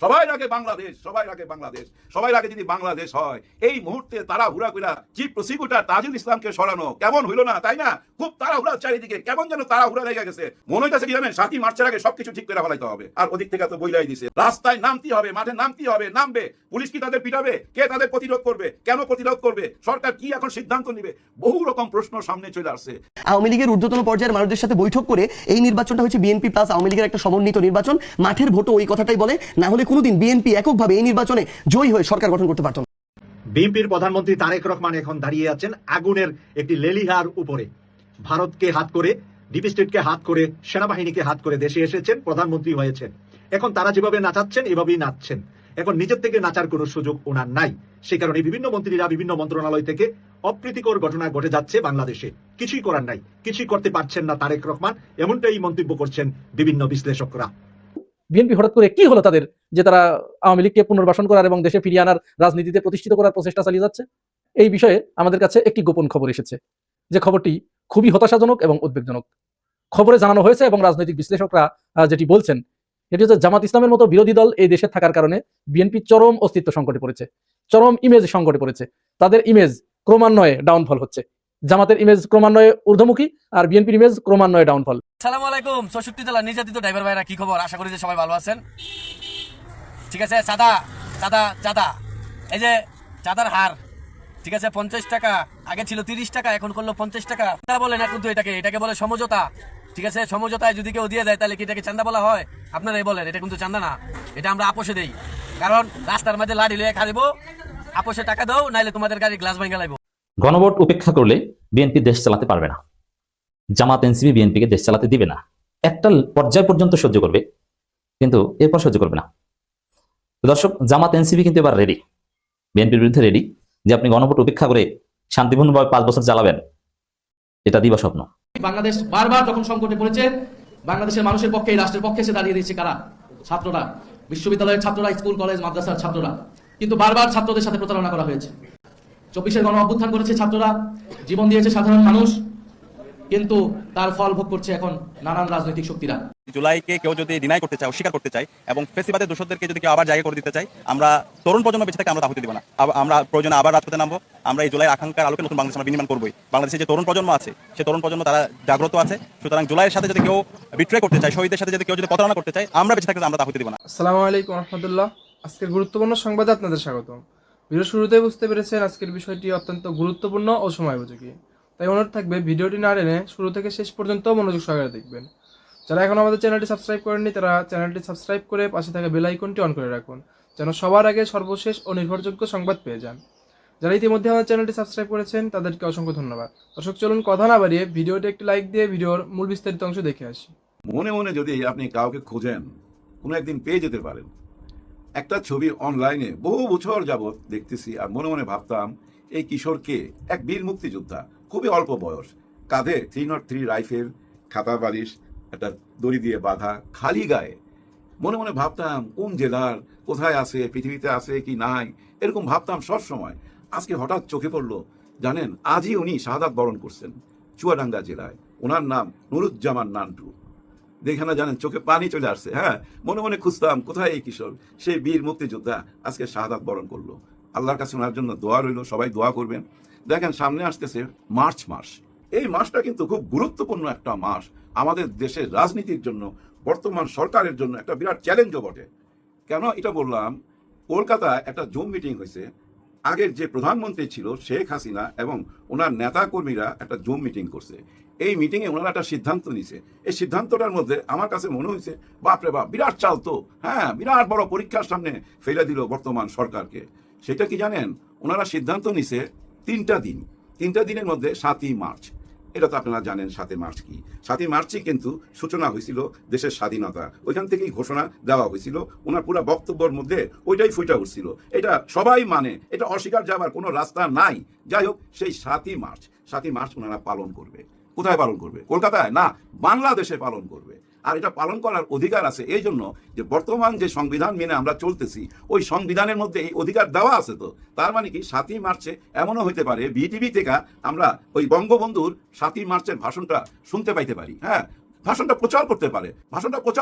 সবাই রাখে বাংলাদেশ, সবাই রাখে বাংলাদেশ, সবাই রাখে যদি বাংলাদেশ হয়। এই মুহূর্তে তারা হুড়া কইরা চিফ প্রসিকিউটর তাজুল ইসলামকে সরানো কেমন হইল না, তাই না? খুব তাড়াহুড়া চারিদিকে, কেমন যেন তাড়াহুড়া লেগে গেছে। মনে হইতেছে কি জানেন, 7ই মার্চের আগে সবকিছু ঠিক করে ফেলাইতে হবে। আর ওদিক থেকে তো বইলাই দিছে, রাস্তায় নামতে হবে, মাঠে নামতে হবে, নামবে। পুলিশ কি তাদের পিটাবে? কে তাদের প্রতিরোধ করবে? কেন প্রতিরোধ করবে? সরকার কি এখন সিদ্ধান্ত নিবে? বহু রকম প্রশ্ন সামনে চলে আসছে। আওয়ামী লীগের ঊর্ধ্বতন পর্যায়ের মানুষদের সাথে বৈঠক করে এই নির্বাচনটা হচ্ছে বিএনপি প্লাস আওয়ামী লীগের একটা সমন্বিত নির্বাচন। মাঠের ভোটও ওই কথাটাই বলে, না হলে কোনোদিন বিএনপি এককভাবে এই নির্বাচনে জয়ী হয়ে সরকার গঠন করতে পারত না। বিএনপির প্রধানমন্ত্রী তারেক রহমান এখন দাঁড়িয়ে আছেন আগুনের একটি লেলিহার উপরে। ভারতকে হাত করে, ডিপ স্টেটকে হাত করে, সেনাবাহিনীকে হাত করে দেশে এসেছেন, প্রধানমন্ত্রী হয়েছেন। এখন তারা যেভাবে নাচাচ্ছেন এভাবেই নাচছেন। এখন নিজের থেকে নাচার কোনো সুযোগ ওনার নাই। সে কারণে বিভিন্ন মন্ত্রীরা বিভিন্ন মন্ত্রণালয় থেকে অপ্রীতিকর ঘটনা ঘটে যাচ্ছে বাংলাদেশে। কিছুই করার নাই, কিছুই করতে পারছেন না তারেক রহমান, এমনটাই মন্তব্য করছেন বিভিন্ন বিশ্লেষকরা। বিএনপি হঠাৎ করে কি হলো তাদের যে তারা আওয়ামী লীগকে পুনর্বাসন করার এবং দেশে ফিরিয়ে আনার রাজনীতিতে প্রতিষ্ঠিত করার প্রচেষ্টা চালিয়ে যাচ্ছে? এই বিষয়ে আমাদের কাছে একটি গোপন খবর এসেছে, যে খবরটি খুবই হতাশাজনক এবং উদ্বেগজনক। খবরে জানানো হয়েছে এবং রাজনৈতিক বিশ্লেষকরা যেটি বলছেন, এটি হচ্ছে জামাত ইসলামের মতো বিরোধী দল এই দেশে থাকার কারণে বিএনপি চরম অস্তিত্ব সংকটে পড়েছে, চরম ইমেজ সংকটে পড়েছে। তাদের ইমেজ ক্রমান্বয়ে ডাউনফল হচ্ছে। জামাতের ইমেজ ক্রমান্বয়ে ঊর্ধ্বমুখী আর বিএনপির ইমেজ ক্রমান্বয়ে ডাউনফল। আসসালামু আলাইকুম। 64 জেলা নির্যাতিত ড্রাইভার ভাইরা কি খবর? আশা করি যে সবাই ভালো আছেন। ঠিক আছে, চাঁদা চাঁদা চাঁদা, এই যে চাঁদার হার, ঠিক আছে 50 টাকা, আগে ছিল 30 টাকা, এখন করলো 50 টাকা। চাঁদা বলে না কিন্তু এটাকে বলে সমঝোতা। ঠিক আছে, সমঝোতায় যদি কেউ দিয়ে দেয় তাহলে কি এটাকে চাঁদা বলা হয়? আপনারাই বলেন, এটা কিন্তু চাঁদা না, এটা আমরা আপোষে দেই। কারণ রাস্তার মাঝে লাড়ি লয়ে খাইব, আপোষে টাকা দাও, নাইলে তোমাদের গাড়ি গ্লাস ভাঙা লাইব। গণভোট উপেক্ষা করলে বিএনপি দেশ চালাতে পারবে না। জামাত এনসিপি বিএনপিকে দেশ চালাতে দিবে না। একটা পর্যায় পর্যন্ত সহ্য করবে, কিন্তু এরপর সহ্য করবে না। দর্শক, জামাত এনসিপি কিন্তু এবার রেডি, বিএনপির বিরুদ্ধে রেডি, যে আপনি গণভোট উপেক্ষা করে শান্তিপূর্ণভাবে 5 বছর চালাবেন, এটা দিবা স্বপ্ন। বাংলাদেশ বারবার যখন সংকটে পড়েছে, বাংলাদেশের মানুষের পক্ষে, এই রাষ্ট্রের পক্ষে এসে দাঁড়িয়ে দিয়েছে কারা? ছাত্ররা, বিশ্ববিদ্যালয়ের ছাত্ররা, স্কুল কলেজ মাদ্রাসার ছাত্ররা। কিন্তু বারবার ছাত্রদের সাথে প্রতারণা করা হয়েছে। 24-এর গণ অভ্যুত্থান করেছে ছাত্ররা, জীবন দিয়েছে সাধারণ মানুষ, কিন্তু তার ফল ভোগ করছে এখন নানান রাজনৈতিক শক্তিরা। জুলাইকে কেউ যদি ডিনাই করতে চায়, অস্বীকার করতে চায়, এবং ফেসিবাদের দোষরদেরকে যদি কেউ আবার জায়গা করে দিতে চায়, আমরা তরুণ প্রজন্ম বেঁচে থেকে আমরা তা হতে দিব না। আমরা প্রয়োজনে আবার রাজপথে নামবো। আমরা এই জুলাই আকাঙ্ক্ষার আলোকে নতুন বাংলাদেশ আমরা বিনির্মাণ করবোই। বাংলাদেশের যে তরুণ প্রজন্ম আছে, সে তরুণ প্রজন্ম তারা জাগ্রত আছে। সুতরাং জুলাইয়ের সাথে যদি কেউ বিট্রে করতে চায়, শহীদের সাথে যদি কেউ যদি প্রতারণা করতে চায়, আমরা বেঁচে থাকলে আমরা তা হতে দিব না। আসসালামু আলাইকুম রহমতুল্লাহ। আজকের গুরুত্বপূর্ণ সংবাদে আপনাদের স্বাগত। ভিডিও শুরুতেই বুঝতে পেরেছেন আজকের বিষয়টি অত্যন্ত গুরুত্বপূর্ণ ও সময়োপযোগী, তাই অনুরোধ থাকবে ভিডিওটি না টেনে শুরু থেকে শেষ পর্যন্ত মনোযোগ সহকারে দেখবেন। যারা এখন আমাদের চ্যানেলটি সাবস্ক্রাইব করেননি, তারা চ্যানেলটি সাবস্ক্রাইব করে পাশে থাকা বেল আইকনটি অন করে রাখুন, যেন সবার আগে সর্বশেষ ও নির্ভরযোগ্য সংবাদ পেয়ে যান। যারা ইতিমধ্যে আমাদের চ্যানেলটি সাবস্ক্রাইব করেছেন তাদেরকে অসংখ্য ধন্যবাদ। দর্শক, চলুন কথা না বাড়িয়ে ভিডিওটি একটি লাইক দিয়ে ভিডিওর মূল বিস্তারিত অংশ দেখে আসি। মনে মনে যদি আপনি কাউকে খোঁজেন, কোনো একদিন পেয়ে যেতে পারেন। একটা ছবি অনলাইনে বহু বছর যাবৎ দেখতেছি, আর মনে মনে ভাবতাম এই কিশোরকে এক বীর মুক্তিযোদ্ধা, খুবই অল্প বয়স, কাঁধে 303 রাইফেল, খাতা বালিশ, একটা দড়ি দিয়ে বাঁধা, খালি গায়ে। মনে মনে ভাবতাম কোন জেলার, কোথায় আছে, পৃথিবীতে আছে কি নাই, এরকম ভাবতাম সব সময়। আজকে হঠাৎ চোখে পড়লো, জানেন আজই উনি শাহাদাত বরণ করছেন চুয়াডাঙ্গা জেলায়। ওনার নাম নুরুজ্জামান নান্টু। দেখে না জানেন, চোখে পানি চলে আসছে। হ্যাঁ, মনে মনে খুঁজতাম কোথায় এই কিশোর, সেই বীর মুক্তিযোদ্ধা আজকে শাহাদাত বরণ করলো। আল্লাহর কাছে ওনার জন্য দোয়া রইল, সবাই দোয়া করবেন। দেখেন, সামনে আসতেছে মার্চ মাস। এই মাসটা কিন্তু খুব গুরুত্বপূর্ণ একটা মাস আমাদের দেশের রাজনীতির জন্য, বর্তমান সরকারের জন্য একটা বিরাট চ্যালেঞ্জও বটে। কেন এটা বললাম? কলকাতায় একটা জুম মিটিং হয়েছে। আগের যে প্রধানমন্ত্রী ছিল শেখ হাসিনা এবং ওনার নেতা কর্মীরা একটা জুম মিটিং করছে। এই মিটিংয়ে ওনারা একটা সিদ্ধান্ত নিছে। এই সিদ্ধান্তটার মধ্যে আমার কাছে মনে হয়েছে, বাপরে বাপ, বিরাট চাল তো। হ্যাঁ, বিরাট বড় পরীক্ষার সামনে ফেলে দিল বর্তমান সরকারকে। সেটা কি জানেন? ওনারা সিদ্ধান্ত নিছে 3টা দিন, 3টা দিনের মধ্যে 7ই মার্চ। এটা তো আপনারা জানেন 7ই মার্চ কি। 7ই মার্চই কিন্তু সূচনা হয়েছিল দেশের স্বাধীনতা, ওইখান থেকেই ঘোষণা দেওয়া হয়েছিল। ওনার পুরো বক্তব্যের মধ্যে ওইটাই ফুটে উঠছিল। এটা সবাই মানে, এটা অস্বীকার যাবার কোনো রাস্তা নাই। যাই হোক, সেই 7ই মার্চ ওনারা পালন করবে। কোথায় পালন করবে? কলকাতায় না, বাংলাদেশে পালন করবে। আর এটা পালন করার অধিকার আছে এই জন্য যে বর্তমান যে সংবিধান মেনে আমরা চলতেছি, ওই সংবিধানের মধ্যে এই অধিকার দেওয়া আছে। তো তার মানে কি 7ই মার্চে এমনও হইতে পারে বিটিভি থেকে আমরা ওই বঙ্গবন্ধুর 7ই মার্চের ভাষণটা শুনতে পাইতে পারি। হ্যাঁ, ভাষণটা প্রচার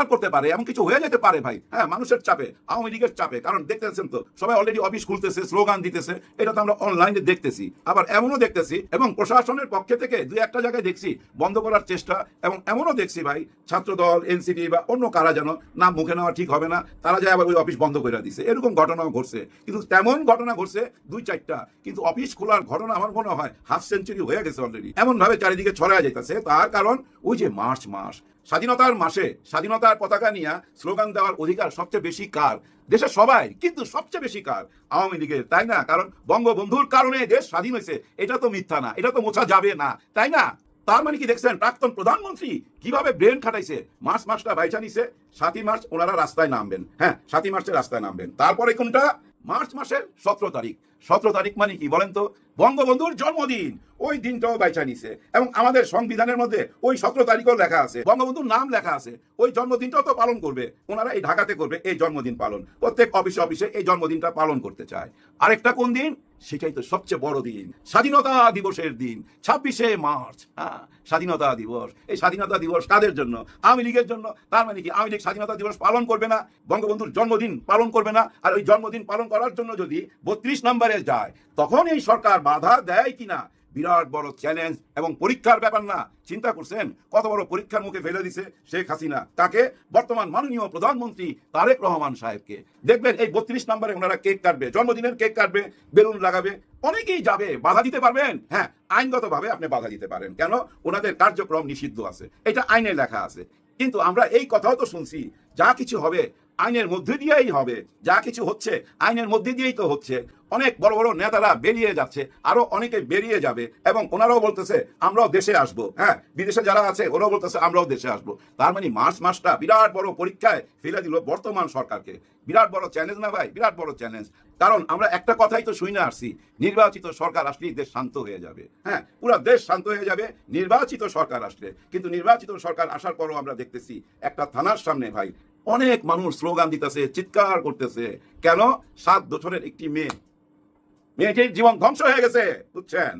করতে পারে এমন কিছু হয়ে যেতে পারে ভাই। হ্যাঁ, মানুষের চাপে, আওয়ামী লীগের চাপে, কারণ দেখতেছেন তো সবাই অলরেডি অফিস খুলতেছে, স্লোগান দিতেছে, এটা তো আমরা অনলাইনে দেখতেছি। আবার এমনও দেখতেছি এবং প্রশাসনের পক্ষে থেকে দুই একটা জায়গায় দেখছি বন্ধ করার চেষ্টা, এবং এমনও দেখছি ভাই ছাত্রদল, এনসিপি বা অন্য কারা যেন, নাম মুখে নেওয়া ঠিক হবে না, তারা যায় আবার ওই অফিস বন্ধ করে দিছে। এরকম ঘটনাও ঘটছে, কিন্তু তেমন ঘটনা ঘটছে 2-4টা, কিন্তু অফিস খোলার ঘটনা আমার মনে হয় হাফ সেঞ্চুরি হয়ে গেছে অলরেডি, এমন ভাবে চারিদিকে ছড়ায় যাইতেছে। তার কারণ ওই যে মার্চ মাস, স্বাধীনতার মাসে স্বাধীনতার পতাকা নিয়ে স্লোগান দেওয়ার অধিকার সবচেয়ে বেশি কার? দেশের সবাই, কিন্তু সবচেয়ে বেশি কার? আওয়ামী লীগের, তাই না? কারণ বঙ্গবন্ধুর কারণে দেশ স্বাধীন হয়েছে, এটা তো মিথ্যা না, এটা তো মোছা যাবে না, তাই না? তার মানে কি দেখছেন প্রাক্তন প্রধানমন্ত্রী কিভাবে ব্রেন খাটাইছে? মাসটা বাইচা নিছে, 7ই মার্চ ওনারা রাস্তায় নামবেন। হ্যাঁ, 7ই মার্চে রাস্তায় নামবেন। তারপরে কোনটা? মার্চ মাসের 17 তারিখ। 17 তারিখ মানে কি বলেন তো? বঙ্গবন্ধুর জন্মদিন, ওই দিনটাও বাইচা নিছে, এবং আমাদের সংবিধানের মধ্যে ওই 17 তারিখও লেখা আছে, বঙ্গবন্ধুর নাম লেখা আছে। ওই জন্মদিনটাও তো পালন করবে ওনারা, এই ঢাকাতে করবে এই জন্মদিন পালন, প্রত্যেক অফিসে এই জন্মদিনটা পালন করতে চায়। আরেকটা কোন দিন? সেটাই তো সবচেয়ে বড় দিন, স্বাধীনতা দিবসের দিন, 26শে মার্চ। হ্যাঁ, স্বাধীনতা দিবস। এই স্বাধীনতা দিবস কাদের জন্য? আওয়ামী লীগের জন্য। তার মানে কি আওয়ামী লীগ স্বাধীনতা দিবস পালন করবে না, বঙ্গবন্ধুর জন্মদিন পালন করবে না? আর ওই জন্মদিন পালন করার জন্য যদি 32 নম্বরে যায়, তখন এই সরকার বাধা দেয় কিনা বিরাট বড় চ্যালেঞ্জ এবং পরীক্ষার ব্যাপার না? চিন্তা করছেন কত বড় পরীক্ষার মুখে ফেলে দিছে শেখ হাসিনা? তাকে, বর্তমান মাননীয় প্রধানমন্ত্রী তারেক রহমান সাহেবকে। দেখবেন এই 32 নম্বরে ওনারা কেক কাটবে, জন্মদিনের কেক কাটবে, বেলুন লাগাবে, অনেকেই যাবে। বাধা দিতে পারবেন? হ্যাঁ, আইনগতভাবে আপনি বাধা দিতে পারেন। কেন? ওনাদের কার্যক্রম নিষিদ্ধ আছে, এটা আইনে লেখা আছে। কিন্তু আমরা এই কথাও তো শুনছি, যা কিছু হবে আইনের মধ্যে দিয়েই হবে, যা কিছু হচ্ছে আইনের মধ্যে দিয়েই তো হচ্ছে। অনেক বড় বড় নেতারা বেরিয়ে যাচ্ছে, আরো অনেকে বেরিয়ে যাবে, এবং ওনারাও বলতেছে আমরাও দেশে আসবো। হ্যাঁ, বিদেশে যারা আছে ওরাও বলতেছে আমরাও দেশে আসবো। তার মানে মাসটা বিরাট বড় পরীক্ষায় ফেলে দিল বর্তমান সরকারকে। বিরাট বড় চ্যালেঞ্জ না ভাই? বিরাট বড় চ্যালেঞ্জ। কারণ আমরা একটা কথাই তো শুনে আসছি, নির্বাচিত সরকার আসলেই দেশ শান্ত হয়ে যাবে। হ্যাঁ, পুরো দেশ শান্ত হয়ে যাবে নির্বাচিত সরকার আসলে। কিন্তু নির্বাচিত সরকার আসার পরও আমরা দেখতেছি একটা থানার সামনে ভাই অনেক মানুষ স্লোগান দিতেছে, চিৎকার করতেছে। কেন? 7 বছরের একটি মেয়েটির জীবন ধ্বংস হয়ে গেছে, বুঝছেন?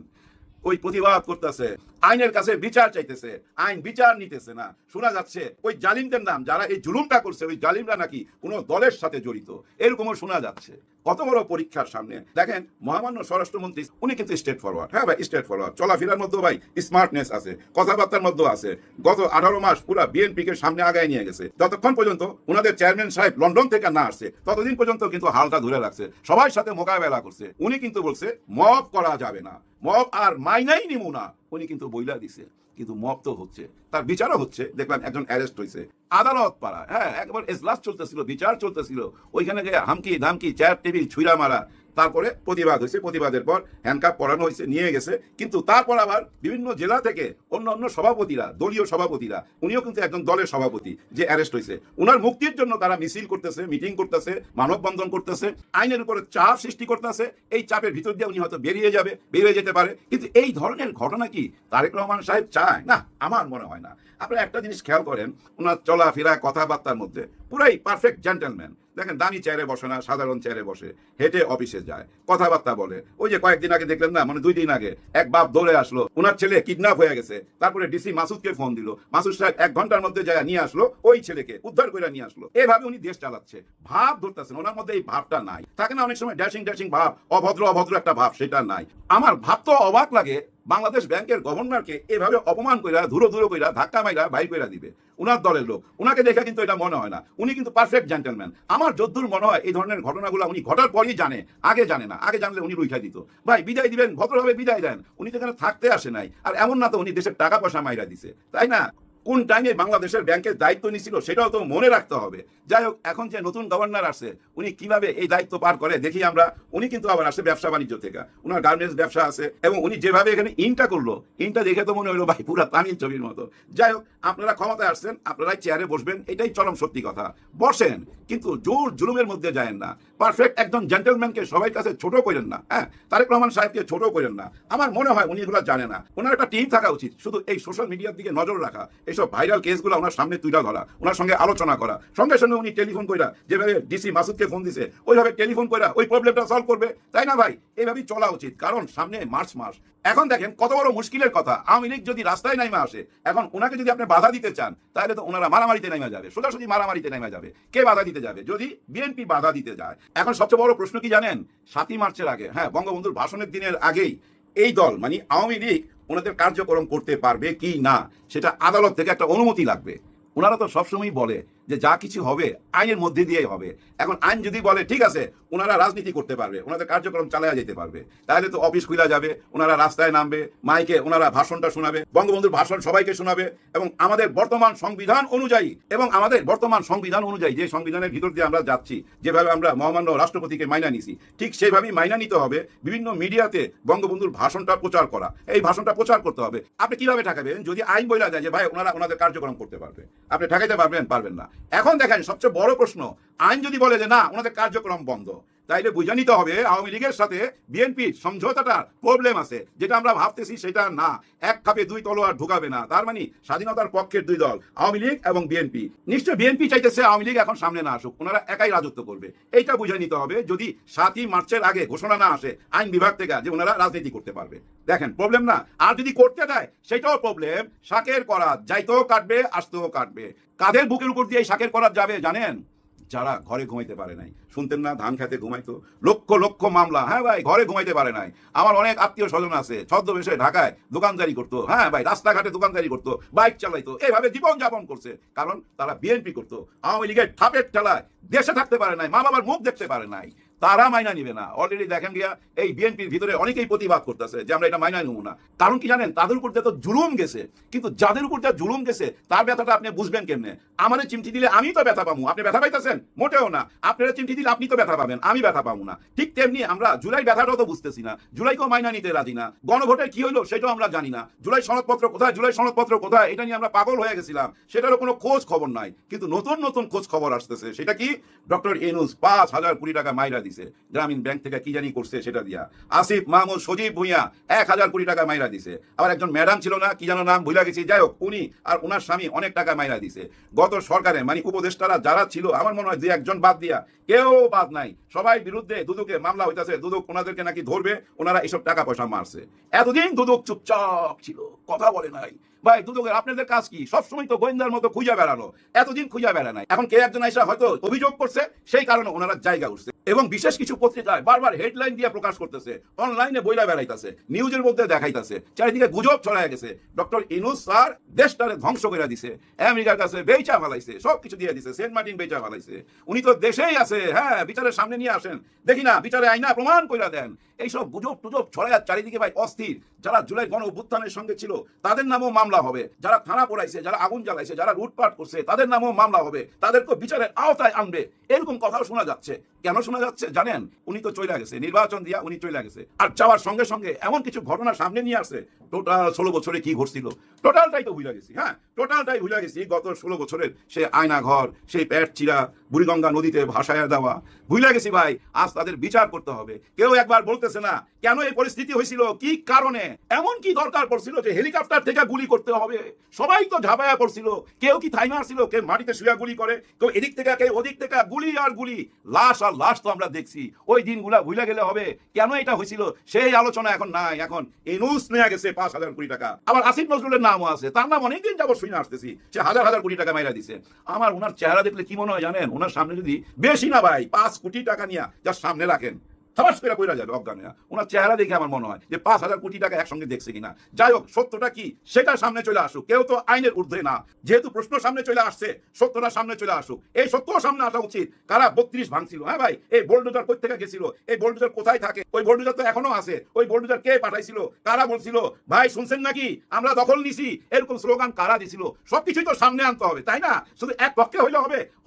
ওই প্রতিবাদ করতেছে, আইনের কাছে বিচার চাইতেছে, আইন বিচার নিতেছে না। শোনা যাচ্ছে ওই জালিমদের নাম, যারা এই জুলুমটা করছে, ওই জালিমরা নাকি কোনো দলের সাথে জড়িত, এরকমও শোনা যাচ্ছে। কত বড় পরীক্ষার সামনে। দেখেন মহামান্য স্বরাষ্ট্রমন্ত্রী উনি কিন্তু স্টেট ফরওয়ার্ড। হ্যাঁ ভাই, স্টেট ফরওয়ার্ড। চলাফেরার মধ্যে ভাই স্মার্টনেস আছে, কথাবার্তার মধ্যে আছে। গত 18 মাস পুরা বিএনপিকে সামনে আগায় নিয়ে গেছে। যতক্ষণ পর্যন্ত ওনাদের চেয়ারম্যান সাহেব লন্ডন থেকে না আসছে, ততদিন পর্যন্ত কিন্তু হালটা ধরে রাখছে, সবার সাথে মোকাবেলা করছে। উনি কিন্তু বলছে মব করা যাবে না, মব আর মাইনাই নিমু না, উনি কিন্তু বইলা দিছে। কিন্তু মব তো হচ্ছে, তার বিচারও হচ্ছে। দেখলাম একজন অ্যারেস্ট হয়েছে আদালত পাড়া। হ্যাঁ, একবার এজলাস চলতেছিল, বিচার চলতেছিল, ওইখানে গিয়ে হামকি ধামকি, চেয়ার টেবিল ছুঁড়া মারা। তারপরে প্রতিবাদ হয়েছে, প্রতিবাদের পর হ্যান্ডকাপ পরানো হয়েছে, নিয়ে গেছে। কিন্তু তারপর আবার বিভিন্ন জেলা থেকে অন্য সভাপতিরা, দলীয় সভাপতিরা, উনিও কিন্তু একজন দলের সভাপতি যে অ্যারেস্ট হয়েছে, উনার মুক্তির জন্য তারা মিছিল করতেছে, মিটিং করতেছে, মানববন্ধন করতেছে, আইনের উপরে চাপ সৃষ্টি করতেছে। এই চাপের ভিতর দিয়ে উনি হয়তো বেরিয়ে যেতে পারে। কিন্তু এই ধরনের ঘটনা কি তারেক রহমান সাহেব চায়? না, আমার মনে হয় না। আপনারা একটা জিনিস খেয়াল করেন, ওনার চলাফেরা, কথাবার্তার মধ্যে পুরাই পারফেক্ট জেন্টলম্যান। দেখেন দামি চেয়ারে বসে না, সাধারণ চেয়ারে বসে, হেঁটে অফিসে যায়, কথাবার্তা বলে। ওই যে কয়েকদিন আগে দেখলেন না, মানে 2 দিন আগে এক বাপ দৌড়ে আসলো, ওনার ছেলে কিডন্যাপ হয়ে গেছে। তারপরে ডিসি মাসুদকে ফোন দিল, মাসুদ সাহেব 1 ঘন্টার মধ্যে যায় নিয়ে আসলো, ওই ছেলেকে উদ্ধার করে নিয়ে আসলো। এভাবে উনি দেশ চালাচ্ছে। ভাব ধরতেছেন, ওনার মধ্যে এই ভাবটা নাই। থাকে না অনেক সময় ড্যাশিং ভাব, অভদ্র একটা ভাব, সেটা নাই। আমার ভাব তো অবাক লাগে, বাংলাদেশ ব্যাংকের গভর্নরকে এভাবে অপমান কইরা, ধুরো কইরা, ধাক্কা মাইরা বাইর কইরা দিবে উনার দলের লোক। উনাকে দেখে কিন্তু এটা মনে হয় না, উনি কিন্তু পারফেক্ট জেন্টলম্যান। আমার যদ্দূর মনে হয় এই ধরনের ঘটনাগুলো উনি ঘটার পরই জানে, আগে জানে না। আগে জানলে উনি রুইখা দিত। ভাই বিদায় দিবেন, ভদ্রভাবে বিদায় দেন। উনি তো এখানে থাকতে আসে নাই, আর এমন না তো উনি দেশের টাকা পয়সা মাইরা দিছে, তাই না? কোন টাইমে বাংলাদেশের ব্যাংকের দায়িত্ব নিছিল সেটাও তো মনে রাখতে হবে। যাই হোক, এখন যে নতুন গভর্নর আসছে, উনি কিভাবে এই দায়িত্ব পার করে দেখি আমরা। উনি কিন্তু আবার আসছে ব্যবসা বাণিজ্য থেকে, উনার গার্মেন্টস ব্যবসা আছে, এবং উনি যেভাবে এখানে ইনটা করলো, ইনটা দেখে তো মনে হলো ভাই পুরা তামিল ছবির মতো। যাই হোক, আপনারা ক্ষমতায় আসছেন, আপনারাই চেয়ারে বসবেন, এটাই চরম সত্যি কথা। বসেন, কিন্তু জোর জুলুমের মধ্যে যায়েন না। পারফেক্ট একজন জেন্টলম্যানকে সবাই কাছে ছোট করেন না। হ্যাঁ, তারেক রহমান সাহেবকে ছোট করেন না। আমার মনে হয় উনি এগুলো জানে না। ওনার একটা টিম থাকা উচিত, শুধু এই সোশ্যাল মিডিয়ার দিকে নজর রাখা, এইসব ভাইরাল কেসগুলো ওনার সামনে তুলে ধরা, ওনার সঙ্গে আলোচনা করা, সঙ্গে সঙ্গে উনি টেলিফোন কইরা যেভাবে ডিসি মাসুদকে ফোন দিছে ওইভাবে টেলিফোন কইরা ওই প্রবলেমটা সলভ করবে, তাই না ভাই? এইভাবেই চলা উচিত, কারণ সামনে মার্চ মাস। এখন দেখেন কত বড় মুশকিলের কথা, আওয়ামী লীগ যদি রাস্তায় নাইমা আসে, এখন ওনাকে যদি আপনি বাধা দিতে চান তাহলে তো ওনারা মারামারিতে নাইমা যাবে, সোজাসুজি মারামারিতে নাইমা যাবে। কে বাধা দিতে যাবে? যদি বিএনপি বাধা দিতে যায়। এখন সবচেয়ে বড় প্রশ্ন কি জানেন? 7ই মার্চের আগে, হ্যাঁ, বঙ্গবন্ধুর ভাষণের দিনের আগেই এই দল মানে আওয়ামী লীগ ওনাদের কার্যক্রম করতে পারবে কি না সেটা আদালত থেকে একটা অনুমতি লাগবে। ওনারা তো সবসময় বলে যে যা কিছু হবে আইনের মধ্যে দিয়েই হবে। এখন আইন যদি বলে ঠিক আছে ওনারা রাজনীতি করতে পারবে, ওনাদের কার্যক্রম চালায়া যেতে পারবে, তাহলে তো অফিস খুলে যাবে, ওনারা রাস্তায় নামবে, মাইকে ওনারা ভাষণটা শোনাবে, বঙ্গবন্ধুর ভাষণ সবাইকে শোনাবে, এবং আমাদের বর্তমান সংবিধান অনুযায়ী যে সংবিধানের ভিতর দিয়ে আমরা যাচ্ছি, যেভাবে আমরা মহামান্য রাষ্ট্রপতিকে মাইনা নিছি, ঠিক সেইভাবেই মাইনা নিতে হবে। বিভিন্ন মিডিয়াতে বঙ্গবন্ধুর ভাষণটা প্রচার করা, এই ভাষণটা প্রচার করতে হবে। আপনি কিভাবে ঠেকাবেন যদি আইন বইলা যায় যে ভাই ওনারা ওনাদের কার্যক্রম করতে পারবে? আপনি ঠেকাইতে পারবেন না। এখন দেখেন সবচেয়ে বড় প্রশ্ন, আইন যদি বলে যে না ওনাদের কার্যক্রম বন্ধ, তাইলে বুঝে নিতে হবে আওয়ামী লীগের সাথে বিএনপির সমঝোতাটার প্রবলেম আছে, যেটা আমরা ভাবতেছি সেটা না। এক খাপে দুই তলোয়ার ঢুকাবে না, তার মানে স্বাধীনতার পক্ষের দুই দল আওয়ামী লীগ এবং বিএনপি। নিশ্চয় বিএনপি চাইতেছে আওয়ামী লীগ এখন সামনে না আসুক, ওনারা একাই রাজত্ব করবে। এইটা বুঝে নিতে হবে যদি 7ই মার্চের আগে ঘোষণা না আসে আইন বিভাগ থেকে যে ওনারা রাজনীতি করতে পারবে। দেখেন প্রবলেম না, আর যদি করতে দেয় সেটাও প্রবলেম। শাকের করাত যাইতেও কাটবে, আসতেও কাটবে। কাদের বুকের উপর দিয়ে এই শাকের করাত যাবে জানেন? যারা ঘরে ঘুমাইতে পারে নাই। শুনতেন না ধান খেতে ঘুমাইতো, লক্ষ লক্ষ মামলা। হ্যাঁ ভাই, ঘরে ঘুমাইতে পারে নাই। আমার অনেক আত্মীয় স্বজন আছে ছদ্মবেশে ঢাকায় দোকানদারি করতো, হ্যাঁ ভাই, রাস্তাঘাটে দোকানদারি করতো, বাইক চালাইতো, এইভাবে জীবন যাপন করছে, কারণ তারা বিএনপি করতো। আওয়ামী লীগের ঠাপের ঠেলায় দেশে থাকতে পারে নাই, মা বাবার মুখ দেখতে পারে নাই, তারা মাইনা নিবে না। অলরেডি দেখেন গিয়া এই বিএনপির ভিতরে অনেকেই প্রতিবাদ করতেছে যে আমরা এটা মাইনা নেব না। কারণ কি জানেন? তাদের উপর যত জুলুম গেছে, কিন্তু যাদের উপর যা জুলুম গেছে তার ব্যথাটা আপনি বুঝবেন কেমনে? আমাদের চিমটি দিলে আমি তো ব্যথা পাবো, আপনি ব্যথা পাইতেছেন? মোটেও না। আপনারা চিমটি দিলে আপনি তো ব্যথা পাবেন, আমি ব্যথা পাবো না। ঠিক তেমনি আমরা জুলাই ব্যথাটাও তো বুঝতেছি না, জুলাইকেও মাইনা নিতে রাজি না। গণভোটের কি হইলো সেটাও আমরা জানি না। জুলাই সনদপত্র কোথায়, এটা নিয়ে আমরা পাগল হয়ে গেছিলাম, সেটারও কোনো খোঁজ খবর নাই। কিন্তু নতুন নতুন খোঁজ খবর আসতেছে। সেটা কি? ডক্টর ইউনূস 5,000 কোটি টাকা মাইরা দিছে, গ্রামীণ ব্যাংক থেকে কি জানি করছে সেটা দিয়া। আসিফ মাহমুদ সজীব ভুঁইয়া 1,000 কোটি টাকা মাইরা দিছে। আবার একজন ম্যাডাম ছিল না, কি যেন নাম ভুলা গেছি, যাই হোক, উনি আর ওনার স্বামী অনেক টাকা মাইরা দিছে। গত সরকারে মানে উপদেষ্টারা যারা ছিল, আমার মনে হয় 2-1 বাদ দিয়া কেউ বাদ নাই, সবাই বিরুদ্ধে দুদুকে মামলা হইতাছে। দুদক ওনাদেরকে নাকি ধরবে, ওনারা এসব টাকা পয়সা মারছে। এতদিন দুদক চুপচাপ ছিল, কথা বলে নাই। ভাই দুদকের আপনাদের কাজ কি? সবসময় তো গোয়েন্দার মতো খুঁজে বেড়ানো, এতদিন খুঁজে বেড়া নাই। এখন কে একজন আইসা হয়তো অভিযোগ করছে, সেই কারণে ওনারা জায়গা উঠছে, এবং বিশেষ কিছু পত্রিকায় বারবার হেডলাইন দিয়ে প্রকাশ করতেছে, অনলাইনে বইলা বেড়াইতেছে, নিউজের মধ্যে দেখাইতেছে, চারিদিকে গুজব ছড়ায় গেছে। ডক্টর ইউনূস স্যার দেশটারে ধ্বংস করে দিছে, আমেরিকার কাছে বেচা ফেলাইছে, সবকিছু দিয়ে দিছে, সেন্ট মার্টিন বেচা ফেলাইছে। উনি তো দেশেই আছে, হ্যাঁ, বিচারের সামনে নিয়ে আসেন, দেখি না বিচারে আইনা প্রমাণ কইরা দেন। এইসব গুজব টুজব ছড়ায় চারিদিকে ভাই অস্থির। যারা জুলাই গণ অভ্যুত্থানের সঙ্গে ছিল তাদের নামও মামলা হবে, যারা থানা পোড়াইছে, যারা আগুন জ্বালাইছে, যারা লুটপাট করছে তাদের নামও মামলা হবে, তাদেরকে বিচারের আওতায় আনবে, এরকম কথাও শোনা যাচ্ছে। কেন শোনা যাচ্ছে জানেন? উনি তো চলে গেছে, নির্বাচন দিয়া উনি চলে গেছে, আর যাওয়ার সঙ্গে সঙ্গে এমন কিছু ঘটনা সামনে নিয়ে আসছে, টোটাল 16 বছরে কি ঘটছিল টোটালটাই তো ভুলে গেছি। হ্যাঁ, টোটালটাই ভুলে গেছি। গত 16 বছরের সে আয়না ঘর, সেই পেট চিরা, বুড়িগঙ্গা নদীতে ভাসায়া দেওয়া ভুলে গেছি ভাই। আজ তাদের বিচার করতে হবে। কেউ একবার বলতেছে না কেন এই পরিস্থিতি হয়েছিল, কি কারণে, এমন কি দরকার পড়ছিল যে হেলিকপ্টার থেকে গুলি করতে হবে? সবাই তো ঝাঁপায়া পড়ছিল, কেউ কি থাই মারছিল, কেউ মাটিতে শুয়া গুলি করে, কেউ এদিক থেকে কেউ ওদিক থেকে, গুলি আর গুলি, লাশ আর লাশ তো আমরা দেখছি। ওই দিনগুলা ভুলে গেলে হবে? কেন এটা হয়েছিল সেই আলোচনা এখন নাই। এখন ইউনূস নিয়ে গেছে 5,000 কোটি টাকা। আবার আসিফ নজরুলের নামও আছে, তার নাম অনেকদিন যাবত শুনে আসতেছি, সে হাজার হাজার কোটি টাকা মাইরা দিছে। আমার ওনার চেহারা দেখলে কি মনে হয় জানেন? ওনার সামনে যদি বেশি না ভাই 5 কোটি টাকা নিয়ে যার সামনে রাখেন, সাবাস করে কইরা যাবে অজ্ঞানে। ওনার চেহারা দেখে আমার মনে হয় যে 5,000 কোটি টাকা একসঙ্গে দেখছে কিনা। যাই হোক, সত্যটা কি সেটা সামনে চলে আসুক। কেউ তো আইনের ঊর্ধ্বে না, যেহেতু প্রশ্ন সামনে চলে আসছে, সত্যটা সামনে চলে আসুক। এই সত্য সামনে আসা উচিত। কারা 32 ভাঙছিল? হ্যাঁ ভাই, এই বোল্ডোজার কই থেকে গেছিল? এই বোল্ডোজার কোথায় থাকে? ওই বোল্ডোজার তো এখনো আছে। ওই বোল্ডোজার কে পাঠাইছিল? কারা বলছিল ভাই শুনছেন নাকি আমরা দখল নিছি, এরকম স্লোগান কারা দিছিল? সবকিছুই তো সামনে আনতে হবে, তাই না? শুধু এক পক্ষে হইলে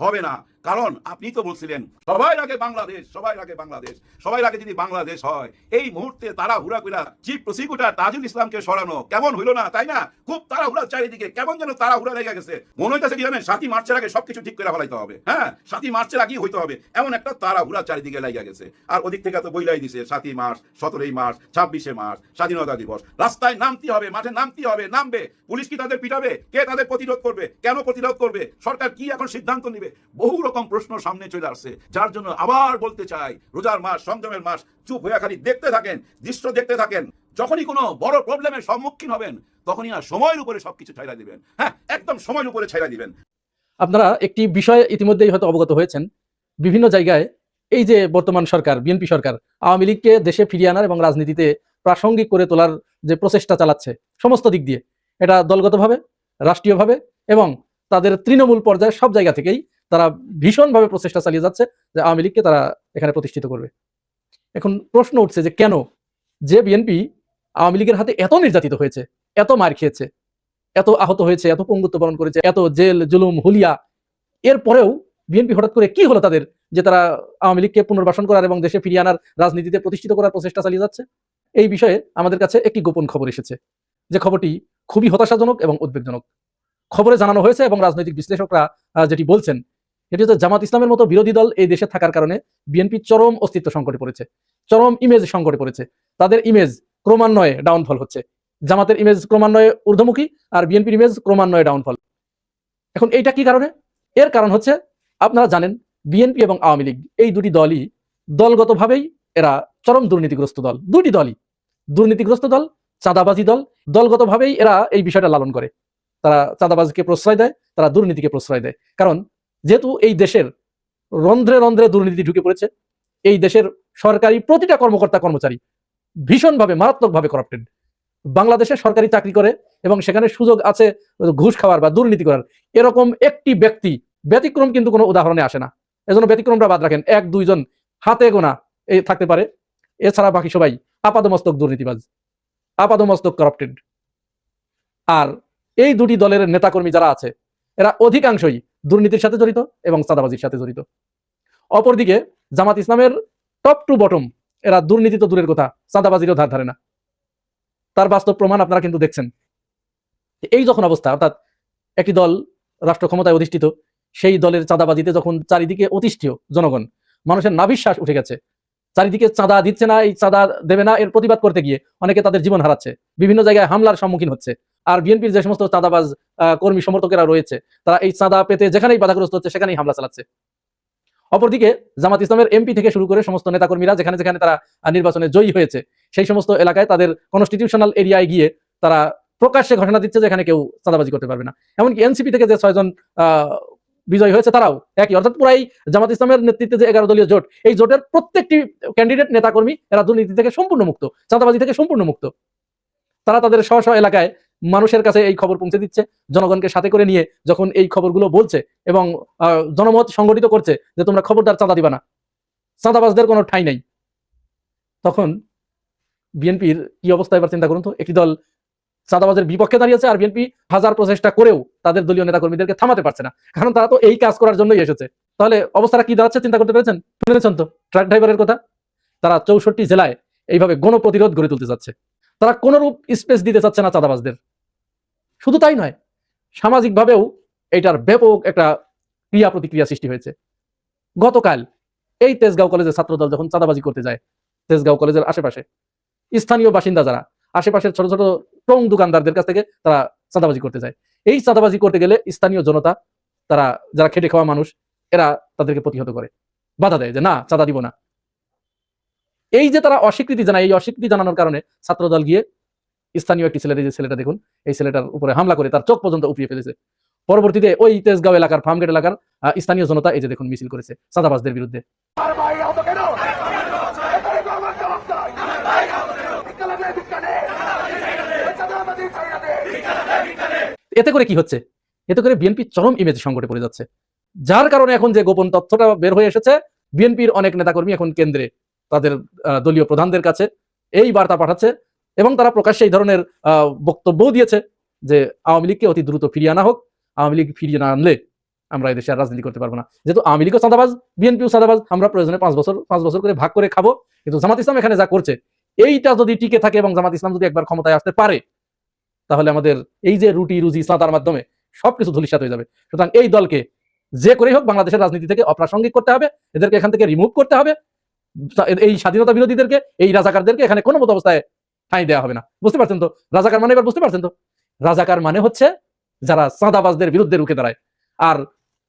হবে না। কারণ আপনি তো বলছিলেন সবাই আগে বাংলাদেশ, সবাই আগে বাংলাদেশ, সবাই আগে যদি বাংলাদেশ হয়। এই মুহূর্তে তারা হুড়া কইরা চিফ প্রসিকিউটর তাজুল ইসলামকে সরানো কেমন হইল না, তাই না? খুব তাড়াহুড়া চারিদিকে, কেমন যেন তাড়াহুড়া লেগে গেছে। মনে হইতেছে কি জানেন, 7ই মার্চের আগে সবকিছু ঠিক করে ফেলাইতে হবে। হ্যাঁ, 7ই মার্চের আগেই হইতে হবে, এমন একটা তাড়াহুড়া চারিদিকে লেগে গেছে। আর ওদিক থেকে তো বইলাই দিছে 7ই মার্চ, 17ই মার্চ, 26শে মার্চ স্বাধীনতা দিবস। রাস্তায় নামতে হবে, মাঠে নামতে হবে, নামবে। পুলিশ কি তাদের পিটাবে? কে তাদের প্রতিরোধ করবে? কেন প্রতিরোধ করবে? সরকার কি এখন সিদ্ধান্ত নিবে? বহু রকম প্রশ্ন সামনে চলে আসছে। যার জন্য আবার বলতে চাই, রোজার মাস, সংযমের মাস, চুপ হয়ে খালি দেখতে থাকেন, দৃশ্য দেখতে থাকেন। যখনই কোনো বড় প্রবলেমের সম্মুখীন হবেন, তখনই আর সময়ের উপরে সবকিছু ছাইড়া দিবেন। হ্যাঁ, একদম সময়ের উপরে ছাইড়া দিবেন। আপনারা একটি বিষয় ইতিমধ্যেই হয়তো অবগত হয়েছেন, বিভিন্ন জায়গায় এই যে বর্তমান সরকার, বিএনপি সরকার আওয়ামী লীগকে দেশে ফিরিয়ে আনার এবং রাজনীতিতে প্রাসঙ্গিক করে তোলার যে প্রচেষ্টা চালাচ্ছে সমস্ত দিক দিয়ে, এটা দলগতভাবে, রাষ্ট্রীয়ভাবে এবং তাদের তৃণমূল পর্যায়ে সব জায়গা থেকেই তারা ভীষণভাবে প্রচেষ্টা চালিয়ে যাচ্ছে যে আওয়ামী লীগকে তারা এখানে প্রতিষ্ঠিত করবে। এখন প্রশ্ন উঠছে যে কেন, যে বিএনপি আওয়ামী লীগের হাতে এত নির্যাতিত হয়েছে, এত মার খেয়েছে, এত আহত হয়েছে, এত পঙ্গুত্ব বরণ করেছে, এত জেল জুলুম হুলিয়া, এরপরেও বিএনপি হঠাৎ করে কি হলো তাদের যে তারা আওয়ামী লীগকে পুনর্বাসন করার এবং দেশে ফিরিয়ে আনার, রাজনীতিতে প্রতিষ্ঠিত করার প্রচেষ্টা চালিয়ে যাচ্ছে? এই বিষয়ে আমাদের কাছে একটি গোপন খবর এসেছে, যে খবরটি খুবই হতাশাজনক এবং উদ্বেগজনক। খবরে জানানো হয়েছে এবং রাজনৈতিক বিশ্লেষকরা যেটি বলছেন, এটি হচ্ছে জামাত ইসলামের মতো বিরোধী দল এই দেশে থাকার কারণে বিএনপি চরম অস্তিত্ব সংকটে পড়েছে, চরম ইমেজ সংকটে পড়েছে। তাদের ইমেজ ক্রমান্বয়ে ডাউনফল হচ্ছে। জামাতের ইমেজ ক্রমান্বয়ে ঊর্ধ্বমুখী আর বিএনপির ইমেজ ক্রমান্বয়ে ডাউনফল। এখন এইটা কি কারণে? এর কারণ হচ্ছে, আপনারা জানেন বিএনপি এবং আওয়ামী লীগ এই দুটি দলই দলগতভাবেই এরা চরম দুর্নীতিগ্রস্ত দল। দুটি দলই দুর্নীতিগ্রস্ত দল, চাঁদাবাজি দল। দলগতভাবেই এরা এই বিষয়টা লালন করে। তারা চাঁদাবাজিকে প্রশ্রয় দেয়, তারা দুর্নীতিকে প্রশ্রয় দেয়। কারণ যেহেতু এই দেশের রন্ধ্রে রন্ধ্রে দুর্নীতি ঢুকে পড়েছে, এই দেশের সরকারি প্রতিটা কর্মকর্তা কর্মচারী ভীষণভাবে, মারাত্মকভাবে করাপ্টেড। বাংলাদেশে সরকারি চাকরি করে এবং সেখানে সুযোগ আছে ঘুষ খাওয়ার বা দুর্নীতি করার, এরকম একটি ব্যক্তি, ব্যতিক্রম কিন্তু কোনো উদাহরণে আসে না। এজন্য ব্যতিক্রমটা বাদ রাখেন, 1-2 জন হাতে গোনা এই থাকতে পারে, এছাড়া বাকি সবাই আপাদমস্তক দুর্নীতিবাজ, আপাদমস্তক করাপ্টেড। আর এই দুটি দলের নেতাকর্মী যারা আছে, এরা অধিকাংশই দুর্নীতির সাথে জড়িত এবং চাঁদাবাজির সাথে জড়িত। অপরদিকে জামাত ইসলামের টপ টু বটম, এরা দুর্নীতি তো দূরের কথা, চাঁদাবাজিরও ধার ধারে না। তার বাস্তব প্রমাণ আপনারা কিন্তু দেখছেন। এই যখন অবস্থা, অর্থাৎ একটি দল রাষ্ট্র ক্ষমতায় অধিষ্ঠিত, সেই দলের চাঁদাবাজিতে যখন চারিদিকে অতিষ্ঠীয় জনগণ, মানুষের নাভিশ্বাস উঠে গেছে, চারিদিকে চাঁদা দিচ্ছে না, এই চাঁদা দেবে না, এর প্রতিবাদ করতে গিয়ে অনেকে তাদের জীবন হারাচ্ছে, বিভিন্ন জায়গায় হামলার সম্মুখীন হচ্ছে। আর বিএনপির যে সমস্ত চাঁদাবাজ কর্মী সমর্থকেরা রয়েছে, তারা এই চাঁদা পেতে যেখানেই বাধাগ্রস্ত হচ্ছে সেখানেই হামলা চালাচ্ছে। অপরদিকে জামাত ইসলামের এমপি থেকে শুরু করে সমস্ত নেতাকর্মীরা যেখানে যেখানে তারা নির্বাচনে জয়ী হয়েছে, সেই সমস্ত এলাকায় তাদের কনস্টিটিউশনাল এরিয়ায় গিয়ে তারা প্রকাশ্যে ঘোষণা দিচ্ছে যে এখানে কেউ চাঁদাবাজি করতে পারবে না। এমনকি এনসিপি থেকে যে 6 জন বিজয় হয়েছে তারাও একই, অর্থাৎ পুরাই জামাত ইসলামের নেতৃত্বে যে 11 দলীয় জোট, এই জোটের প্রত্যেকটি ক্যান্ডিডেট নেতাকর্মী এরা দুর্নীতি থেকে সম্পূর্ণ মুক্ত, চাঁদাবাজি থেকে সম্পূর্ণ মুক্ত। তারা তাদের স্ব স্ব এলাকায় মানুষের কাছে এই খবর পৌঁছে দিচ্ছে, জনগণকে সাথে করে নিয়ে যখন এই খবরগুলো বলছে এবং জনমত সংগঠিত করছে যে তোমরা খবরদার চাঁদা দিবা না, চাঁদাবাজদের কোনো ঠাঁই নাই, তখন বিএনপির কি অবস্থা এবার চিন্তা করুন তো। একটি দল চাঁদাবাজের বিপক্ষে দাঁড়িয়েছে আর বিএনপি হাজার প্রচেষ্টা করেও তাদের দলীয় নেতাকর্মীদেরকে থামাতে পারছে না, কারণ তারা তো এই কাজ করার জন্যই এসেছে। তাহলে অবস্থাটা কি দাঁড়াচ্ছে চিন্তা করতে পেরেছেন? শুনেছেন তো ট্রাক ড্রাইভারের কথা। তারা 64 জেলায় এইভাবে গণপ্রতিরোধ গড়ে তুলতে যাচ্ছে। তারা কোনরূপ স্পেস দিতে চাচ্ছে না চাঁদাবাজদের। শুধু তাই নয়, সামাজিকভাবেও এটার ব্যাপক একটা ক্রিয়া প্রতিক্রিয়া সৃষ্টি হয়েছে। গতকাল এই তেজগাঁও কলেজের ছাত্রদল যখন চাঁদাবাজি করতে যায়, তেজগাঁও কলেজের আশেপাশে স্থানীয় বাসিন্দা যারা, আশেপাশের ছোট ছোট টং দোকানদারদের কাছ থেকে তারা চাঁদাবাজি করতে যায়। এই চাঁদাবাজি করতে গেলে স্থানীয় জনতা, তারা যারা খেটে খাওয়া মানুষ, এরা তাদেরকে প্রতিহত করে, বাধা দেয় যে না, চাঁদা দিব না। এই যে তারা অস্বীকৃতি জানায়, এই অস্বীকৃতি জানানোর কারণে ছাত্রদল গিয়ে স্থানীয় একটি ছেলের, যে ছেলেটা দেখুন, এই ছেলেটার উপরে হামলা করে তার চোখ পর্যন্ত উপড়িয়ে ফেলেছে। পরবর্তীতে ওই তেজগাঁও এলাকার, ফার্মগেট এলাকার স্থানীয় জনতা এই যে দেখুন মিছিল করেছে চাঁদাবাজদের বিরুদ্ধে। এতে করে কি হচ্ছে? এতে করে বিএনপি চরম ইমেজ সংকটে পড়ে যাচ্ছে, যার কারণে এখন যে গোপন তথ্যটা বের হয়ে এসেছে, বিএনপির অনেক নেতাকর্মী এখন কেন্দ্রে তাদের দলীয় প্রধানদের কাছে এই বার্তা পাঠাচ্ছে এবং তারা প্রকাশ্যে এই ধরনের বক্তব্য দিয়েছে যে আওয়ামী লীগকে অতি দ্রুত ফিরিয়ে আনা হোক, আওয়ামী লীগ ফিরিয়ে না আনলে আমরা এদেশে আর রাজনীতি করতে পারবো না। যেহেতু আওয়ামী লীগও চাঁদাবাজ, বিএনপিও চাঁদাবাজ, আমরা প্রয়োজনে 5 বছর করে ভাগ করে খাবো। কিন্তু জামাত ইসলাম এখানে যা করছে, এইটা যদি টিকে থাকে এবং জামাত ইসলাম যদি একবার ক্ষমতায় আসতে পারে, তাহলে আমাদের এই যে রুটি রুজি চাঁদার মাধ্যমে সবকিছু ধূলিসাৎ হয়ে যাবে। সুতরাং এই দলকে যে করেই হোক বাংলাদেশের রাজনীতি থেকে অপ্রাসঙ্গিক করতে হবে, এদেরকে এখান থেকে রিমুভ করতে হবে। এই স্বাধীনতা বিরোধীদেরকে, এই রাজাকারদেরকে এখানে কোনো মতো অবস্থায় ঠাঁই দেওয়া হবে না। বুঝতে পারছেন তো রাজাকার মানে? এবার বুঝতে পারছেন তো রাজাকার মানে হচ্ছে যারা চাঁদাবাজদের বিরুদ্ধে রুখে দাঁড়ায়, আর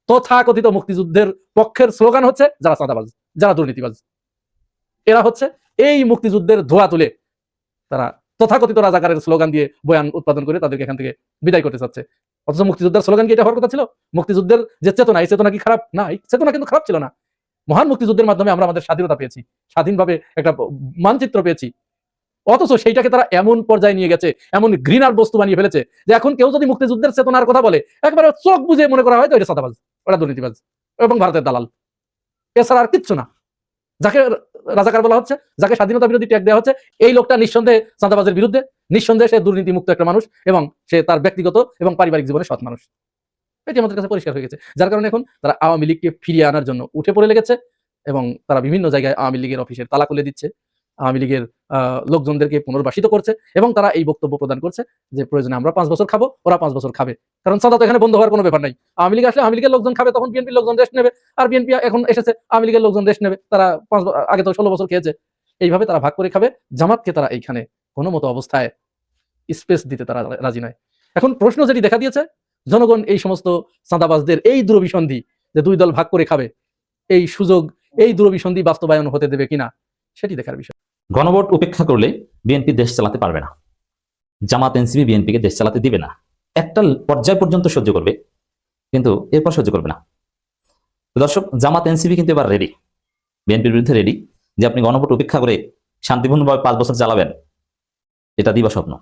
তথাকথিত মুক্তিযুদ্ধের পক্ষের স্লোগান হচ্ছে যারা চাঁদাবাজ, যারা দুর্নীতিবাজ। এরা হচ্ছে এই মুক্তিযুদ্ধের ধোয়া তুলে তারা তথাকথিত রাজাকারের স্লোগান দিয়ে বয়ান উৎপাদন করে তাদেরকে এখান থেকে বিদায় করতে চাচ্ছে। অথচ মুক্তিযুদ্ধের স্লোগান কি এটা হওয়ার কথা ছিল? মুক্তিযুদ্ধের যে চেতনা, এই চেতনা কি খারাপ? না, এই চেতনা কিন্তু খারাপ ছিল না। মহান মুক্তিযুদ্ধের মাধ্যমে আমরা আমাদের স্বাধীনতা পেয়েছি, স্বাধীনভাবে একটা মানচিত্র পেয়েছি। অথচ সেইটাকে তারা এমন পর্যায়ে নিয়ে গেছে, এমন ঘৃণার বস্তু বানিয়ে ফেলেছে যে এখন কেউ যদি মুক্তিযুদ্ধের চেতনার কথা বলে, একবারে চোখ বুঝে মনে করা হয় তো এটা চাঁদাবাজ, ওরা দুর্নীতিবাজ এবং ভারতের দালাল, এছাড়া আর কিচ্ছু না। যাকে রাজাকার বলা হচ্ছে, যাকে স্বাধীনতা বিরোধী ট্যাগ দেওয়া হচ্ছে, এই লোকটা নিঃসন্দেহে চাঁদাবাজের বিরুদ্ধে, নিঃসন্দেহে সে দুর্নীতি মুক্ত একটা মানুষ এবং সে তার ব্যক্তিগত এবং পারিবারিক জীবনে সৎ মানুষ। এটি আমাদের কাছে পরিষ্কার হয়ে গেছে। যার কারণে এখন তারা আওয়ামী লীগকে ফিরিয়ে আনার জন্য উঠে পড়ে লেগেছে এবং তারা বিভিন্ন জায়গায় আওয়ামী লীগের অফিসের তালা খুলে দিচ্ছে, আওয়ামী লীগের লোকজনদেরকে পুনর্বাসিত করছে এবং তারা এই বক্তব্য প্রদান করছে যে প্রয়োজনে আমরা 5 বছর খাবো, ওরা 5 বছর খাবে। কারণ চাঁদা তো এখানে বন্ধ হওয়ার কোনো ব্যাপার নাই। আওয়ামী লীগ আসলে আওয়ামী লীগের লোকজন খাবে, তখন বিএনপির লোকজন রেস্ট নেবে, আর বিএনপি এখন এসেছে, আওয়ামী লীগের লোকজন রেস্ট নেবে। তারা আগে তো 16 বছর খেয়েছে, এইভাবে তারা ভাগ করে খাবে। জামাতকে তারা এইখানে কোনো মতো অবস্থায় স্পেস দিতে তারা রাজি নয়। এখন প্রশ্ন যেটি দেখা দিয়েছে, জনগণ এই সমস্ত চাঁদাবাজদের এই দূরভিসন্ধি যে দুই দল ভাগ করে খাবে, এই সুযোগ, এই দূরভিসন্ধি বাস্তবায়ন হতে দেবে কিনা সেটি দেখার বিষয়। গণভোট উপেক্ষা করলে বিএনপি দেশ চালাতে পারবে না। জামাত এনসিপি বিএনপিকে দেশ চালাতে দিবে না। একটা পর্যায় পর্যন্ত সহ্য করবে, কিন্তু এরপর সহ্য করবে না। তো দর্শক, জামাত এনসিপি কিন্তু এবার রেডি, বিএনপির বিরুদ্ধে রেডি যে আপনি গণভোট উপেক্ষা করে শান্তিপূর্ণভাবে 5 বছর চালাবেন, এটা দিবা স্বপ্ন।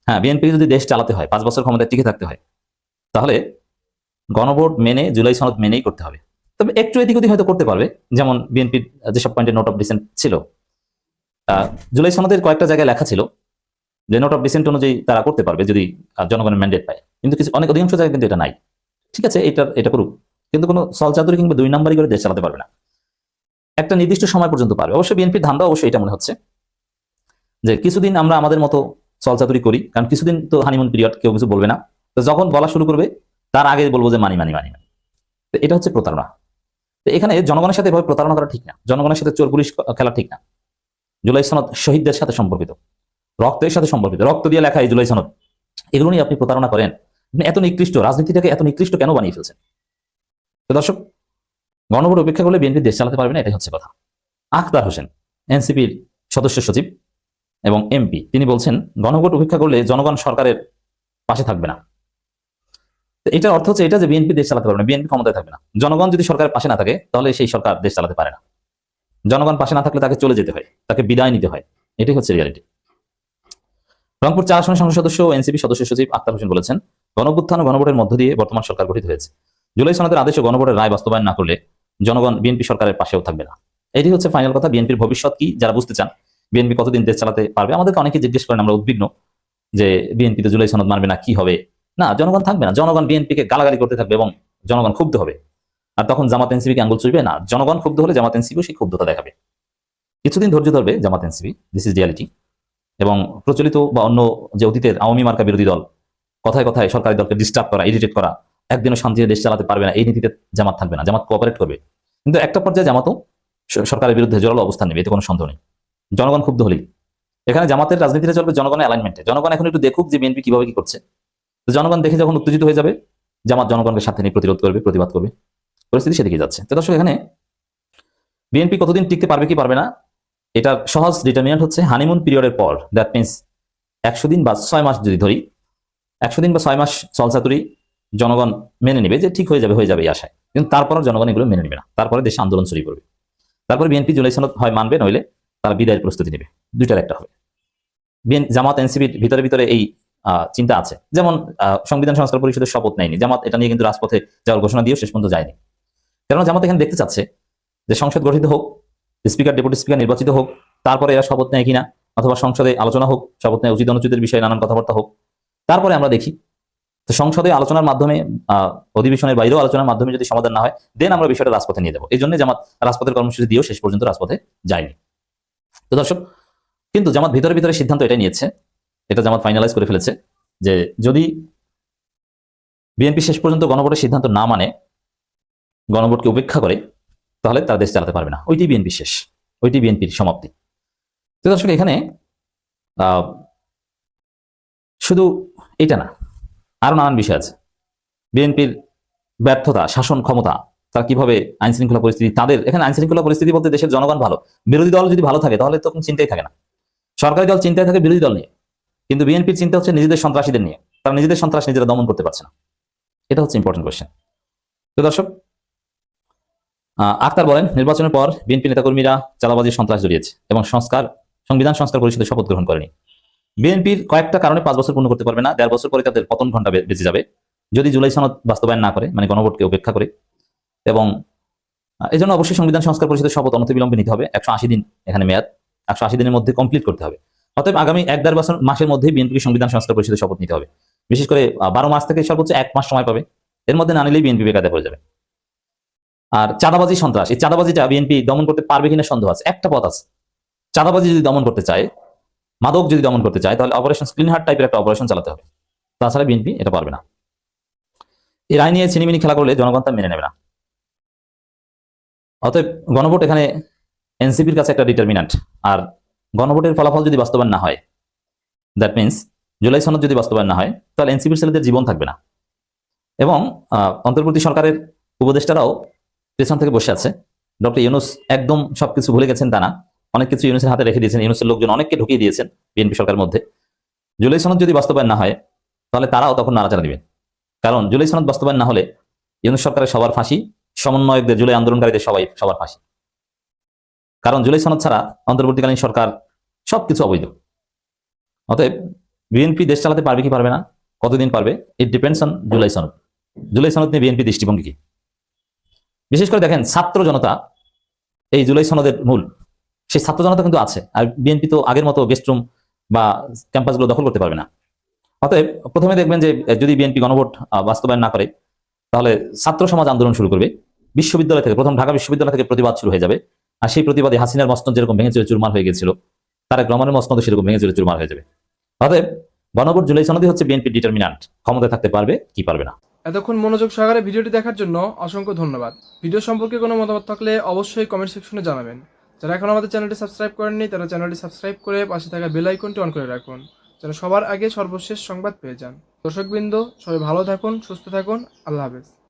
হ্যাঁ, বিএনপি যদি দেশ চালাতে হয়, 5 বছর ক্ষমতায় টিকে থাকতে হয়, তাহলে গণভোট মেনে, জুলাই সনদ মেনেই করতে হবে। তবে একটু এদিক ওদিক হয়তো করতে পারবে, যেমন বিএনপির যেসব পয়েন্টে নোট অফ ডিসেন্ট ছিল, জুলাই সনদের কয়েকটা জায়গায় লেখা ছিল যে নোট অফ ডিসেন্ট অনুযায়ী তারা করতে পারবে যদি জনগণের ম্যান্ডেট পায়, কিন্তু কিছু অধিকাংশ জায়গায় কিন্তু এটা নাই। ঠিক আছে, এটা করুক, কিন্তু কোনো সলচাতুরি কিংবা 2 নাম্বারই করে দেশ চালাতে পারবে না। একটা নির্দিষ্ট সময় পর্যন্ত পারবে। অবশ্যই বিএনপির ধান্দা অবশ্যই এটা মনে হচ্ছে যে কিছুদিন আমরা আমাদের মতো সলচাতুরি করি, কারণ কিছুদিন তো হানিমুন পিরিয়ড, কেউ কিছু বলবে না। তো যখন বলা শুরু করবে তার আগে বলবো যে মানি। তো এটা হচ্ছে প্রতারণা। তো এখানে জনগণের সাথে এভাবে প্রতারণা করা ঠিক না, জনগণের সাথে চোর পুলিশ খেলা ঠিক না। জুলাই সনদ শহীদদের সাথে সম্পর্কিত, রক্তের সাথে সম্পর্কিত, রক্ত দিয়ে লেখা এই জুলাই সনদ, এগুলো নিয়ে আপনি প্রতারণা করেন। আপনি এত নিকৃষ্ট, রাজনীতিটাকে এত নিকৃষ্ট কেন বানিয়ে ফেলছেন? তো দর্শক, গণভোট উপেক্ষা করলে বিএনপি দেশ চালাতে পারবে না, এটাই হচ্ছে কথা। আখতার হোসেন, এনসিপির সদস্য সচিব এবং এমপি, তিনি বলছেন গণভোট উপেক্ষা করলে জনগণ সরকারের পাশে থাকবে না। এটার অর্থ হচ্ছে এটা যে বিএনপি দেশ চালাতে পারবে না, বিএনপি ক্ষমতায় থাকবে না। জনগণ যদি সরকারের পাশে না থাকে, তাহলে সেই সরকার দেশ চালাতে পারে না। জনগণ পাশে না থাকলে তাকে চলে যেতে হয়, তাকে বিদায় নিতে হয়, এটাই হচ্ছে রিয়ালিটি। রংপুর 4 আসনের সংসদ সদস্য ও এনসিপি সদস্য সচিব আখতার হোসেন বলেছেন, গণঅভ্যুত্থান ও গণভোটের মধ্য দিয়ে বর্তমান সরকার গঠিত হয়েছে। জুলাই সনদের আদেশ ও গণভোটের রায় বাস্তবায়ন না করলে জনগণ বিএনপি সরকারের পাশেও থাকবে না। এটি হচ্ছে ফাইনাল কথা। বিএনপির ভবিষ্যৎ কি যারা বুঝতে চান, বিএনপি কতদিন দেশ চালাতে পারবে, আমাদেরকে অনেকে জিজ্ঞেস করেন, আমরা উদ্বিগ্ন যে বিএনপি তো জুলাই সনদ মানবে না, কি হবে। না, জনগণ থাকবে না, জনগণ বিএনপিকে গালাগালি করতে থাকবে এবং জনগণ ক্ষুব্ধ হবে। আর তখন জামাত এনসিপিকে আঙ্গুল চুষবে না, জনগণ ক্ষুব্ধ হলে জামাত এনসিপিও সেই ক্ষুব্ধতা দেখাবে। কিছুদিন ধৈর্য ধরবে জামাত এনসিপি, দিস ইজ রিয়ালিটি। এবং প্রচলিত বা অন্য যে অতীতের আওয়ামী মার্কা বিরোধী দল কথায় কথায় সরকারি দলকে ডিস্টার্ব করা, ইরিটেট করা, একদিনও শান্তিতে দেশ চালাতে পারবে না, এই নীতিতে জামাত থাকবে না। জামাত কোঅপারেট করবে, কিন্তু একটা পর্যায়ে জামাতও সরকারের বিরুদ্ধে জোরালো অবস্থান নেবে, এতে কোনো সন্দেহ নেই। জনগণ ক্ষুব্ধ হলেই এখানে জামাতের রাজনীতিটা চলবে জনগণের অ্যালাইনমেন্টে। জনগণ এখন একটু দেখুক যে বিএনপি কিভাবে কি করছে। তো জনগণ দেখে যখন উত্তেজিত হয়ে যাবে, জামাত জনগণকে সাথে নিয়ে প্রতিরোধ করবে, প্রতিবাদ করবে, পরিস্থিতি সেদিকে যাচ্ছে। তো দর্শক, এখানে বিএনপি কতদিন টিকতে পারবে কি পারবে না, এটার সহজ ডিটারমিনেন্ট হচ্ছে হানিমুন পিরিয়ডের পর, দ্যাট মিনস 100 দিন বা 6 মাস যদি ধরি, 100 দিন বা 6 মাস চলচাতুরি জনগণ মেনে নেবে যে ঠিক হয়ে যাবে এই আশায়। কিন্তু তারপর জনগণ এগুলো মেনে নেবে না, তারপরে দেশে আন্দোলন ছড়িয়ে পড়বে। তারপরে বিএনপি জুলাই সনদ হয় মানবে, নইলে তারা বিদায়ের প্রস্তুতি নেবে, দুইটার একটা হবে। জামাত এনসিপির ভিতরে এই চিন্তা আছে। যেমন সংবিধান সংস্কার পরিষদের শপথ নেয়নি জামাত, এটা নিয়ে কিন্তু রাজপথে যাওয়ার ঘোষণা দিয়েও শেষ পর্যন্ত যায়নি। কেননা জামাত এখানে দেখতে চাচ্ছে যে সংসদ গঠিত হোক, স্পিকার ডেপুটি স্পিকার নির্বাচিত হোক, তারপরে এরা শপথ নেয় কিনা, অথবা সংসদে আলোচনা হোক, শপথ নেয় উচিত অনুচিতের বিষয়ে নানান কথাবার্তা হোক, তারপরে আমরা দেখি। তো সংসদে আলোচনার মাধ্যমে অধিবেশনের বাইরেও আলোচনার মাধ্যমে যদি সমাধান না হয়, দেন আমরা বিষয়টা রাজপথে নিয়ে যাবো। এই জন্য জামাত রাজপথের কর্মসূচি দিয়েও শেষ পর্যন্ত রাজপথে যায়নি। তো দর্শক, কিন্তু জামাত ভিতরে ভিতরে সিদ্ধান্ত এটাই নিয়েছে, এটা জামাত ফাইনালাইজ করে ফেলেছে, যে যদি বিএনপি শেষ পর্যন্ত গণভোটের সিদ্ধান্ত না মানে, গণভোটকে উপেক্ষা করে, তাহলে তারা দেশ চালাতে পারবে না। ওইটি বিএনপি শেষ, ওইটি বিএনপির সমাপ্তি। তো দর্শক, এখানে শুধু এটা না, আরো নানান বিষয় আছে। বিএনপির ব্যর্থতা, শাসন ক্ষমতা, তারা কিভাবে আইন শৃঙ্খলা পরিস্থিতি, তাদের এখানে আইন শৃঙ্খলা পরিস্থিতি বলতে দেশের জনগণ ভালো, বিরোধী দল যদি ভালো থাকে তাহলে তখন চিন্তাই থাকে না। সরকারি দল চিন্তায় থাকে বিরোধী দল নিয়ে, কিন্তু বিএনপির চিন্তা হচ্ছে নিজেদের সন্ত্রাসীদের নিয়ে। তারা নিজেদের সন্ত্রাস নিজেরা দমন করতে পারছে না। এটা হচ্ছে ইম্পর্টেন্ট কোয়েশ্চেন। তো দর্শক, আক্তার বলেন, নির্বাচনের পর বিএনপি নেতাকর্মীরা চাঁদাবাজির সন্ত্রাস জড়িয়েছে এবং সংবিধান সংস্কার পরিষদে শপথ গ্রহণ করেনি। বিএনপির কয়েকটা কারণে 5 বছর পূর্ণ করতে পারবে না, 1.5 বছর পরে তাদের পতন ঘন্টা বেঁচে যাবে যদি জুলাই সনদ বাস্তবায়ন না করে, মানে গণভোটকে উপেক্ষা করে। এবং এই জন্য অবশ্যই সংবিধান সংস্কার পরিষদের শপথ অনতিবিলম্বে নিতে হবে। 180 দিন এখানে মেয়াদ, 180 দিনের মধ্যে কমপ্লিট করতে হবে। অতএব আগামী 1-1.5 মাসের মধ্যেই বিএনপিকে সংবিধান সংস্কার পরিষদের শপথ নিতে হবে। বিশেষ করে 12 মাস থেকে সর্বোচ্চ 1 মাস সময় পাবে, এর মধ্যে না নিলেই বিএনপি বেকায়দায় পড়ে যাবে। আর চাঁদাবাজি সন্ত্রাস, এই চাঁদাবাজিটা বিএনপি দমন করতে পারবে কিনা সন্দেহ আছে। একটা পথ আছে, চাঁদাবাজি যদি দমন করতে চায়, মাদক যদি দমন করতে চায়, তাহলে অপারেশন ক্লিন হার্ট টাইপের একটা অপারেশন চালাতে হবে। তাছাড়া বিএনপি এটা পারবে না। এই রায় নিয়ে ছিনিমিনি খেলা করলে জনগণ তা মেনে নেবে না। অতএব গণভোট এখানে এনসিপির কাছে একটা ডিটারমিনান্ট। আর গণভোটের ফলাফল যদি বাস্তবায়ন না হয়, দ্যাট মিনস জুলাই সনদ যদি বাস্তবায়ন না হয়, তাহলে এনসিপির ছেলেদের জীবন থাকবে না। এবং অন্তর্বর্তী সরকারের উপদেষ্টারাও পেছন থেকে বসে আছে। ডক্টর ইউনূস একদম সবকিছু ভুলে গেছেন তা না, অনেক কিছু ইউনূসের হাতে রেখে দিয়েছেন। ইউনূসের লোকজন অনেককে ঢুকিয়ে দিয়েছেন বিএনপি সরকারের মধ্যে। জুলাই সনদ যদি বাস্তবায়ন না হয়, তাহলে তারাও তখন নাড়াচাড়া দিবেন। কারণ জুলাই সনদ বাস্তবায়ন না হলে ইউনূস সরকারের সবার ফাঁসি, সমন্বয়কদের, জুলাই আন্দোলনকারীদের সবার ফাঁসি। কারণ জুলাই সনদ ছাড়া অন্তর্বর্তীকালীন সরকার সবকিছু অবৈধ। অতএব বিএনপি দেশ চালাতে পারবে কি পারবে না, কতদিন পারবে, ইট ডিপেন্ডস অন জুলাই সনদ। জুলাই সনদ নিয়ে বিএনপি দৃষ্টিভঙ্গি কি? বিশেষ করে দেখেন, ছাত্র জনতা এই জুলাই সনদের মূল, সেই ছাত্র জনতা কিন্তু আছে। আর বিএনপি তো আগের মতো গেস্ট রুম বা ক্যাম্পাসগুলো দখল করতে পারবে না। অতএব প্রথমে দেখবেন যে যদি বিএনপি গণভোট বাস্তবায়ন না করে, তাহলে ছাত্র সমাজ আন্দোলন শুরু করবে। বিশ্ববিদ্যালয় থেকে, প্রথম ঢাকা বিশ্ববিদ্যালয় থেকে প্রতিবাদ শুরু হয়ে যাবে। আর সেই প্রতিবাদে হাসিনার মসনদ যেরকম ভেঙে চুরে চুরমার হয়ে গেছিল, তারেক রহমানের মসনদ সেরকম ভেঙে চুরে চুরমার হয়ে যাবে। অতএব গণভোট জুলাই সনদই হচ্ছে বিএনপির ডিটারমিনান্ট, ক্ষমতায় থাকতে পারবে কি পারবে না। এতক্ষণ মনোযোগ সহকারে ভিডিওটি দেখার জন্য অসংখ্য ধন্যবাদ। ভিডিও সম্পর্কে কোনো মতামত থাকলে অবশ্যই কমেন্ট সেকশনে জানাবেন। যারা এখন আমাদের চ্যানেলটি সাবস্ক্রাইব করেননি, তারা চ্যানেলটি সাবস্ক্রাইব করে পাশে থাকা বেল আইকনটি অন করে রাখুন, যেন সবার আগে সর্বশেষ সংবাদ পেয়ে যান। দর্শকবৃন্দ, সবাই ভালো থাকুন, সুস্থ থাকুন। আল্লাহ হাফেজ।